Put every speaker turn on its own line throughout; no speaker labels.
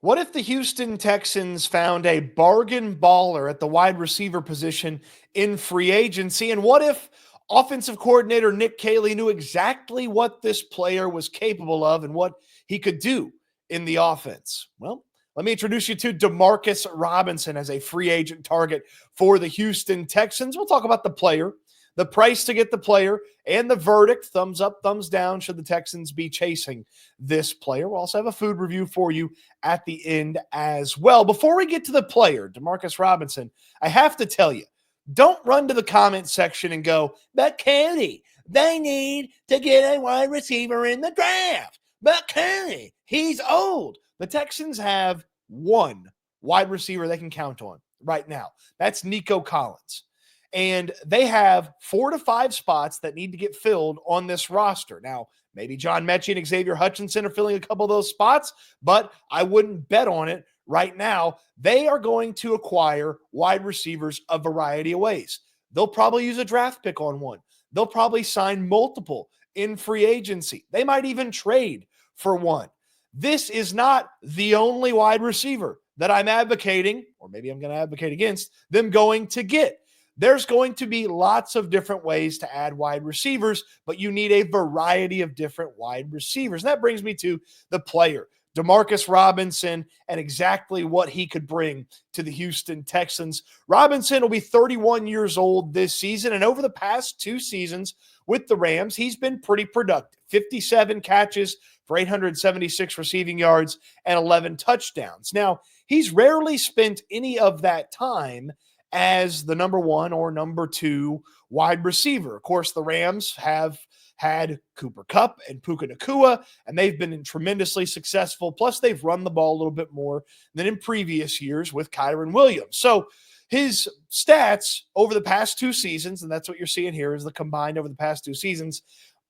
What if the Houston Texans found a bargain baller at the wide receiver position in free agency? And what if offensive coordinator Nick Caley knew exactly what this player was capable of and what he could do in the offense? Well, let me introduce you to Demarcus Robinson as a free agent target for the Houston Texans. We'll talk about the player, the price to get the player, and the verdict, thumbs up, thumbs down, should the Texans be chasing this player. We'll also have a food review for you at the end as well. Before we get to the player, Demarcus Robinson, I have to tell you, don't run to the comment section and go, but Cody, they need to get a wide receiver in the draft. But Cody, he's old. The Texans have one wide receiver they can count on right now. That's Nico Collins. And they have 4 to 5 spots that need to get filled on this roster. Now, maybe John Mechie and Xavier Hutchinson are filling a couple of those spots, but I wouldn't bet on it right now. They are going to acquire wide receivers a variety of ways. They'll probably use a draft pick on one. They'll probably sign multiple in free agency. They might even trade for one. This is not the only wide receiver that I'm advocating, or maybe I'm going to advocate against, them going to get. There's going to be lots of different ways to add wide receivers, but you need a variety of different wide receivers. And that brings me to the player, Demarcus Robinson, and exactly what he could bring to the Houston Texans. Robinson will be 31 years old this season, and over the past 2 seasons with the Rams, he's been pretty productive. 57 catches for 876 receiving yards and 11 touchdowns. Now, he's rarely spent any of that time as the number 1 or number 2 wide receiver. Of course, the Rams have had Cooper Kupp and Puka Nacua, and they've been tremendously successful. Plus, they've run the ball a little bit more than in previous years with Kyren Williams. So his stats over the past 2 seasons, and that's what you're seeing here is the combined over the past 2 seasons,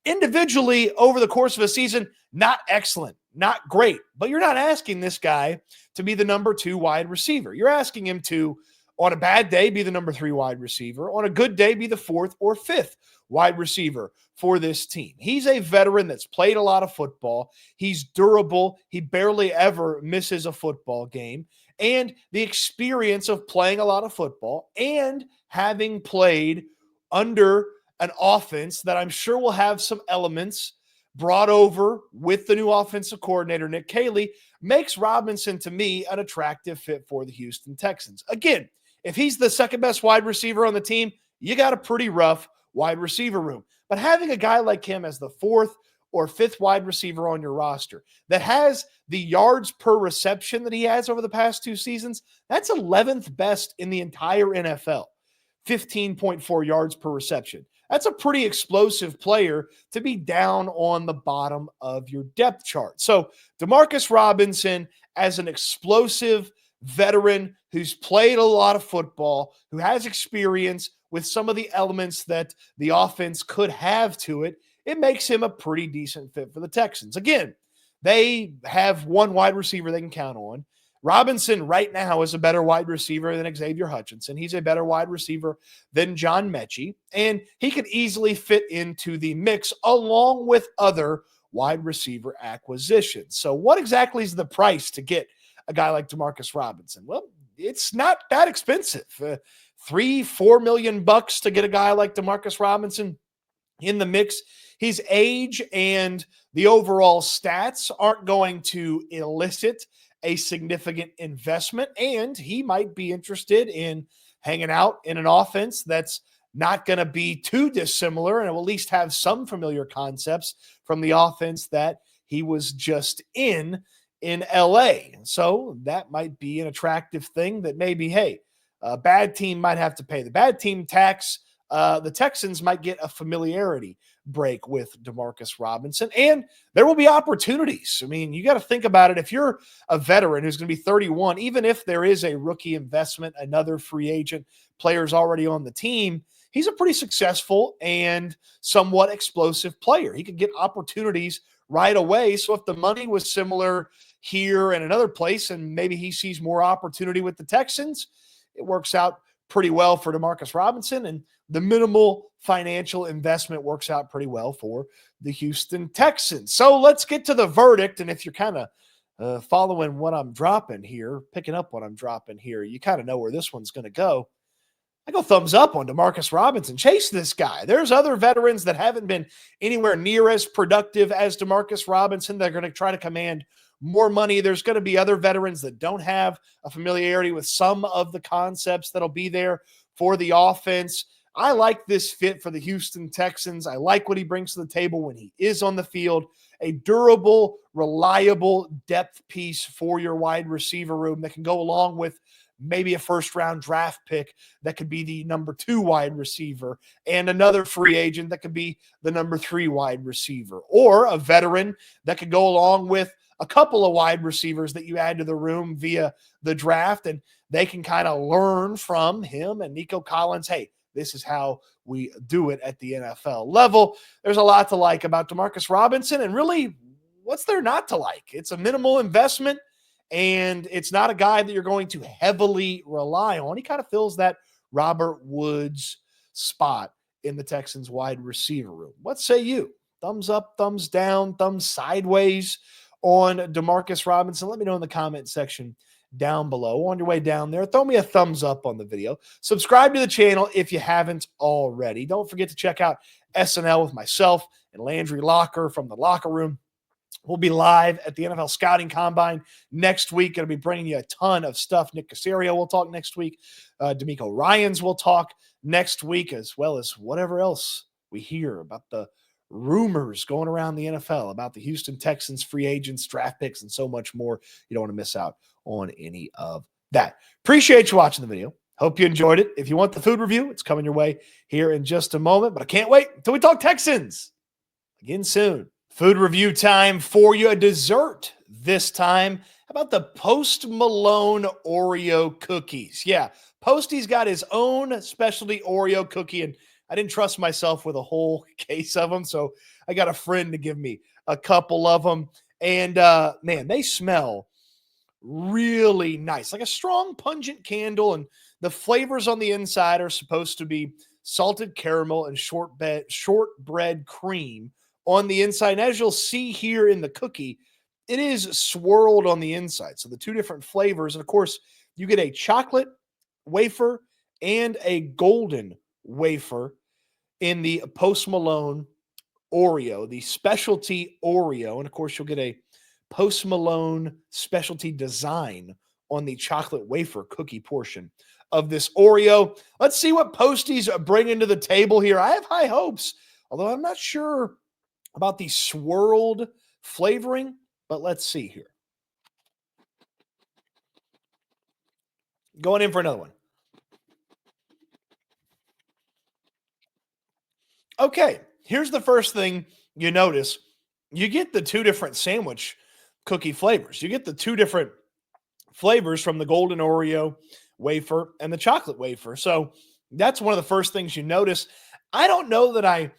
individually over the course of a season, not excellent, not great. But you're not asking this guy to be the number 2 wide receiver. You're asking him to, on a bad day, be the number 3 wide receiver. On a good day, be the 4th or 5th wide receiver for this team. He's a veteran that's played a lot of football. He's durable. He barely ever misses a football game. And the experience of playing a lot of football and having played under an offense that I'm sure will have some elements brought over with the new offensive coordinator, Nick Caley, makes Robinson, to me, an attractive fit for the Houston Texans. Again, if he's the second best wide receiver on the team, you got a pretty rough wide receiver room. But having a guy like him as the 4th or 5th wide receiver on your roster that has the yards per reception that he has over the past 2 seasons, that's 11th best in the entire NFL. 15.4 yards per reception. That's a pretty explosive player to be down on the bottom of your depth chart. So Demarcus Robinson as an explosive veteran who's played a lot of football, who has experience with some of the elements that the offense could have to it, it makes him a pretty decent fit for the Texans. Again, they have one wide receiver they can count on. Robinson right now is a better wide receiver than Xavier Hutchinson. He's a better wide receiver than John Mechie, and he could easily fit into the mix along with other wide receiver acquisitions. So what exactly is the price to get a guy like Demarcus Robinson? Well, it's not that expensive. $3-4 million to get a guy like Demarcus Robinson in the mix. His age and the overall stats aren't going to elicit a significant investment, and he might be interested in hanging out in an offense that's not going to be too dissimilar and will at least have some familiar concepts from the offense that he was just in LA. So that might be an attractive thing that maybe, hey, a bad team might have to pay the bad team tax. The Texans might get a familiarity break with Demarcus Robinson, and there will be opportunities. I mean, you got to think about it. If you're a veteran who's going to be 31, even if there is a rookie investment, another free agent, player's already on the team, he's a pretty successful and somewhat explosive player. He could get opportunities right away. So if the money was similar here and another place, and maybe he sees more opportunity with the Texans, it works out pretty well for Demarcus Robinson, and the minimal financial investment works out pretty well for the Houston Texans. So let's get to the verdict. And if you're kind of following what I'm dropping here, picking up what I'm dropping here, you kind of know where this one's going to go. I go thumbs up on Demarcus Robinson. Chase this guy. There's other veterans that haven't been anywhere near as productive as Demarcus Robinson. They're going to try to command more money. There's going to be other veterans that don't have a familiarity with some of the concepts that'll be there for the offense. I like this fit for the Houston Texans. I like what he brings to the table when he is on the field. A durable, reliable depth piece for your wide receiver room that can go along with maybe a first-round draft pick that could be the number 2 wide receiver, and another free agent that could be the number 3 wide receiver, or a veteran that could go along with a couple of wide receivers that you add to the room via the draft, and they can kind of learn from him and Nico Collins. Hey, this is how we do it at the NFL level. There's a lot to like about Demarcus Robinson, and really, what's there not to like? It's a minimal investment, and it's not a guy that you're going to heavily rely on. He kind of fills that Robert Woods spot in the Texans wide receiver room. What say you? Thumbs up, thumbs down, thumbs sideways on Demarcus Robinson? Let me know in the comment section down below. On your way down there, throw me a thumbs up on the video. Subscribe to the channel if you haven't already. Don't forget to check out SNL with myself and Landry Locker from the Locker Room. We'll be live at the NFL Scouting Combine next week. Going to be bringing you a ton of stuff. Nick Caserio will talk next week. D'Amico Ryans will talk next week, as well as whatever else we hear about the rumors going around the NFL, about the Houston Texans, free agents, draft picks, and so much more. You don't want to miss out on any of that. Appreciate you watching the video. Hope you enjoyed it. If you want the food review, it's coming your way here in just a moment. But I can't wait until we talk Texans again soon. Food review time for you. A dessert this time. How about the Post Malone Oreo cookies? Yeah, Posty's got his own specialty Oreo cookie, and I didn't trust myself with a whole case of them, so I got a friend to give me a couple of them. And, man, they smell really nice, like a strong, pungent candle, and the flavors on the inside are supposed to be salted caramel and shortbread cream on the inside. And as you'll see here in the cookie, it is swirled on the inside. So the 2 different flavors. And of course, you get a chocolate wafer and a golden wafer in the Post Malone Oreo, the specialty Oreo. And of course, you'll get a Post Malone specialty design on the chocolate wafer cookie portion of this Oreo. Let's see what Posty's bringing to the table here. I have high hopes, although I'm not sure about the swirled flavoring, but let's see here. Going in for another one. Okay, here's the first thing you notice. You get the 2 different sandwich cookie flavors. You get the 2 different flavors from the golden Oreo wafer and the chocolate wafer. So that's one of the first things you notice. I don't know that I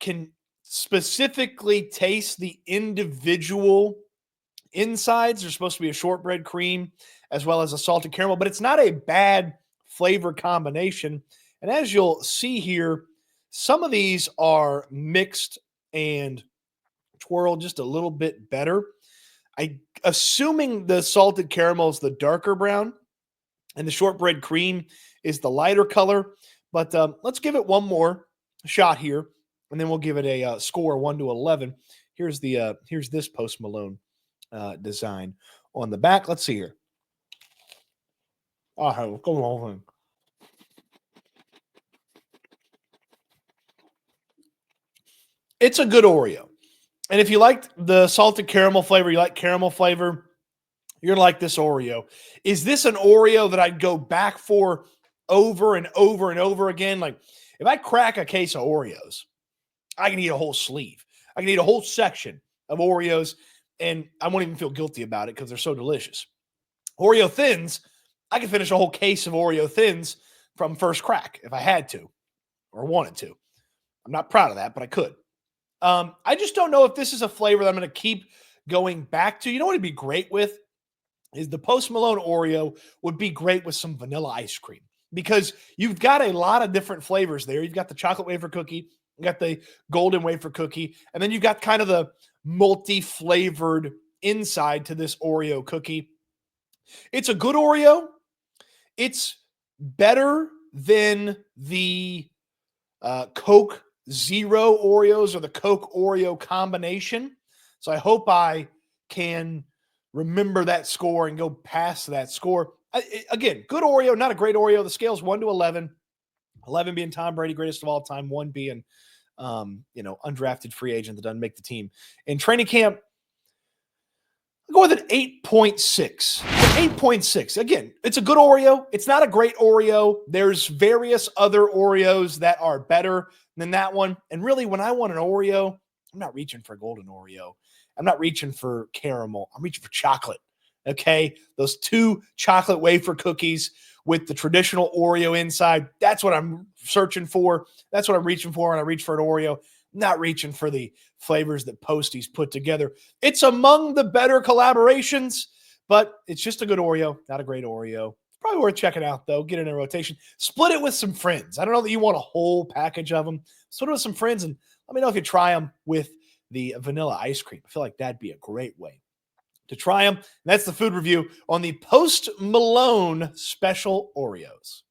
can specifically taste the individual insides. There's supposed to be a shortbread cream as well as a salted caramel, but it's not a bad flavor combination. And as you'll see here, some of these are mixed and twirled just a little bit better. Assuming the salted caramel is the darker brown and the shortbread cream is the lighter color. But let's give it one more shot here, and then we'll give it a score 1 to 11. Here's this Post Malone design on the back. Let's see here. Oh, go on. It's a good Oreo. And if you like the salted caramel flavor, you like caramel flavor, you're going to like this Oreo. Is this an Oreo that I'd go back for over and over and over again? Like, if I crack a case of Oreos, I can eat a whole sleeve. I can eat a whole section of Oreos, and I won't even feel guilty about it because they're so delicious. Oreo Thins, I could finish a whole case of Oreo Thins from first crack if I had to or wanted to. I'm not proud of that, but I could. I just don't know if this is a flavor that I'm going to keep going back to. You know what it'd be great with? Is the Post Malone Oreo would be great with some vanilla ice cream, because you've got a lot of different flavors there. You've got the chocolate wafer cookie, you got the golden wafer cookie, and then you've got kind of the multi-flavored inside to this Oreo cookie. It's a good Oreo. It's better than the Coke Zero Oreos or the Coke Oreo combination. So I hope I can remember that score and go past that score. Again, good Oreo, not a great Oreo. The scale's 1 to 11. 11 being Tom Brady, greatest of all time. 1 being, undrafted free agent that doesn't make the team. In training camp, I'll go with an 8.6. 8.6. Again, it's a good Oreo. It's not a great Oreo. There's various other Oreos that are better than that one. And really, when I want an Oreo, I'm not reaching for a golden Oreo. I'm not reaching for caramel. I'm reaching for chocolate. Okay? Those 2 chocolate wafer cookies with the traditional Oreo inside. That's what I'm searching for. That's what I'm reaching for when I reach for an Oreo. Not reaching for the flavors that Posty's put together. It's among the better collaborations, but it's just a good Oreo, not a great Oreo. Probably worth checking out, though. Get it in a rotation. Split it with some friends. I don't know that you want a whole package of them. Split it with some friends, and let me know if you try them with the vanilla ice cream. I feel like that'd be a great way to try them. And that's the food review on the Post Malone Special Oreos.